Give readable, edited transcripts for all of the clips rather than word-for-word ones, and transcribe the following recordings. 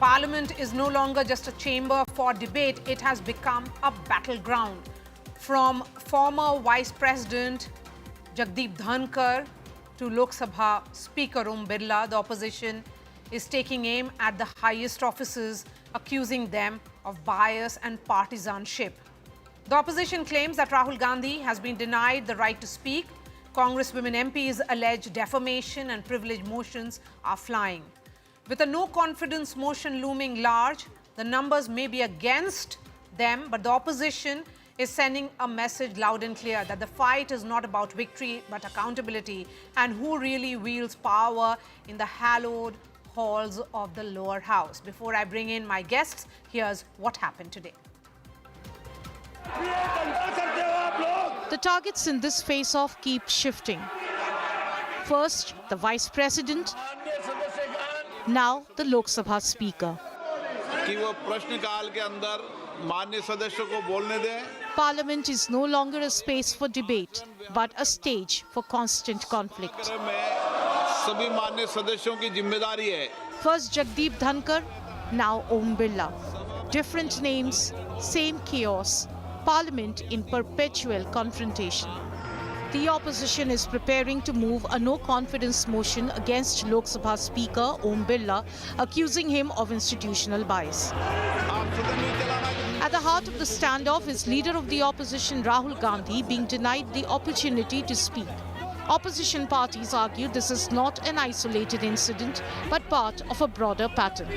Parliament is no longer just a chamber for debate, it has become a battleground. From former Vice President Jagdeep Dhankar to Lok Sabha Speaker Om Birla, the opposition is taking aim at the highest offices, accusing them of bias and partisanship. The opposition claims that Rahul Gandhi has been denied the right to speak. Congresswomen MPs allege defamation and privilege motions are flying. With a no-confidence motion looming large, the numbers may be against them, but the opposition is sending a message loud and clear that the fight is not about victory but accountability and who really wields power in the hallowed halls of the lower house. Before I bring in my guests, here's what happened today. The targets in this face-off keep shifting. First, the Vice President, now the Lok Sabha Speaker. Parliament is no longer a space for debate, but a stage for constant conflict. First Jagdeep Dhankar, now Om Birla. Different names, same chaos. Parliament in perpetual confrontation. The opposition is preparing to move a no-confidence motion against Lok Sabha Speaker Om Birla, accusing him of institutional bias. At the heart of the standoff is leader of the opposition Rahul Gandhi being denied the opportunity to speak. Opposition parties argue this is not an isolated incident, but part of a broader pattern.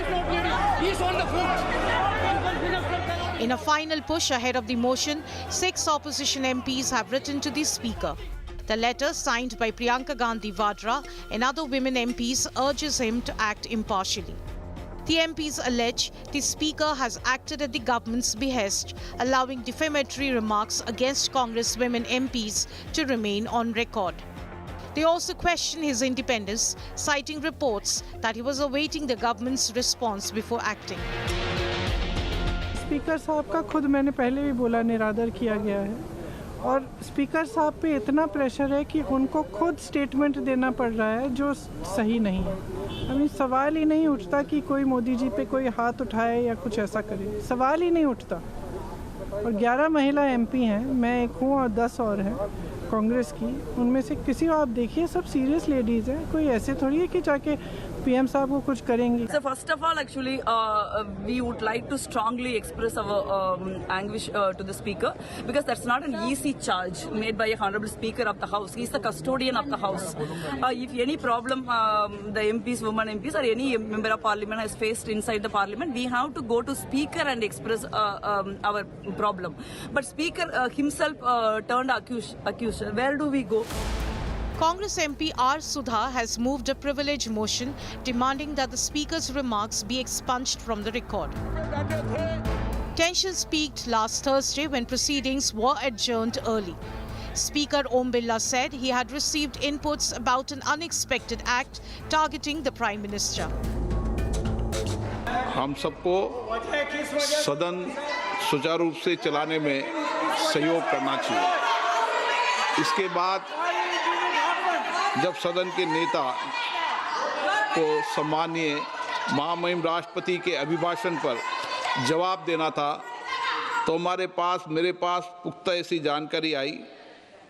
In a final push ahead of the motion, 6 opposition MPs have written to the Speaker. The letter, signed by Priyanka Gandhi Vadra and other women MPs, urges him to act impartially. The MPs allege the Speaker has acted at the government's behest, allowing defamatory remarks against Congresswomen MPs to remain on record. They also question his independence, citing reports that he was awaiting the government's response before acting. Speaker साहब का खुद मैंने पहले भी बोला निरादर किया गया है और स्पीकर साहब पे इतना प्रेशर है कि उनको खुद स्टेटमेंट देना पड़ रहा है जो सही नहीं है। अभी सवाल ही नहीं उठता कि कोई मोदी जी पे कोई हाथ उठाए या कुछ ऐसा करे, सवाल ही नहीं उठता। और 11 महिला एमपी हैं, मैं एक हूँ और 10 और हैं कांग्रेस की, उनमें से किसी को आप देखिए सब सीरियस लेडीज़ हैं, कोई ऐसे थोड़ी है कि जाके PM साहब को कुछ करेंगी। So first of all, actually, we would like to strongly express our anguish to the Speaker, because that's not an easy charge made by a Honourable Speaker of the House. He's the custodian of the House. If any problem the MPs, women MPs or any member of Parliament has faced inside the Parliament, we have to go to Speaker and express our problem. But Speaker himself turned accuser. Where do we go? Congress MP R. Sudha has moved a privilege motion demanding that the Speaker's remarks be expunged from the record. Tensions peaked last Thursday when proceedings were adjourned early. Speaker Om Birla said he had received inputs about an unexpected act targeting the Prime Minister. हम सबको सदन सुचारू रूप से चलाने में सहयोग करना चाहिए। इसके बाद जब सदन के नेता को सम्माननीय महामहिम राष्ट्रपति के अभिभाषण पर जवाब देना था, तो मेरे पास पुख्ता ऐसी जानकारी आई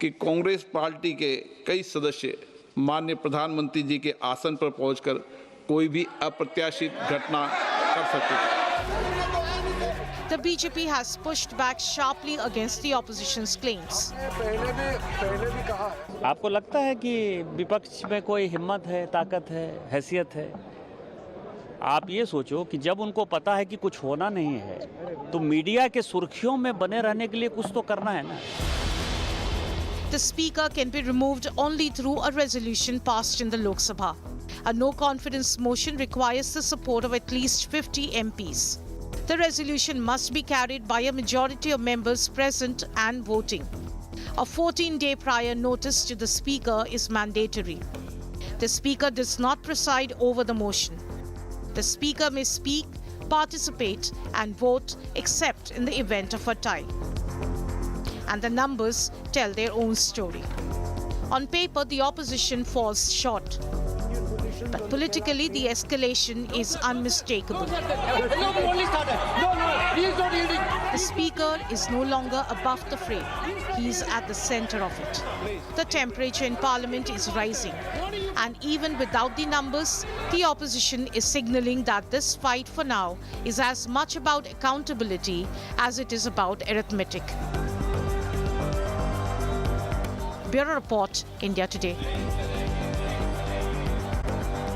कि कांग्रेस पार्टी के कई सदस्य माननीय प्रधानमंत्री जी के आसन पर पहुंचकर कोई भी अप्रत्याशित घटना कर सकते थे। The BJP has pushed back sharply against the opposition's claims. आपको लगता है कि विपक्ष में कोई हिम्मत है, ताकत है, हैसियत है? आप ये सोचो कि जब उनको पता है कि कुछ होना नहीं है, तो मीडिया के सुर्खियों में बने रहने के लिए कुछ तो करना है ना। The Speaker can be removed only through a resolution passed in the Lok Sabha. A no-confidence motion requires the support of at least 50 MPs. The resolution must be carried by a majority of members present and voting. A 14-day prior notice to the Speaker is mandatory. The Speaker does not preside over the motion. The Speaker may speak, participate and vote except in the event of a tie. And the numbers tell their own story. On paper, the opposition falls short. But politically, the escalation is unmistakable. The speaker is no longer above the fray. He is at the center of it. The temperature in Parliament is rising. And even without the numbers, the opposition is signaling that this fight for now is as much about accountability as it is about arithmetic. Bureau Report, India Today.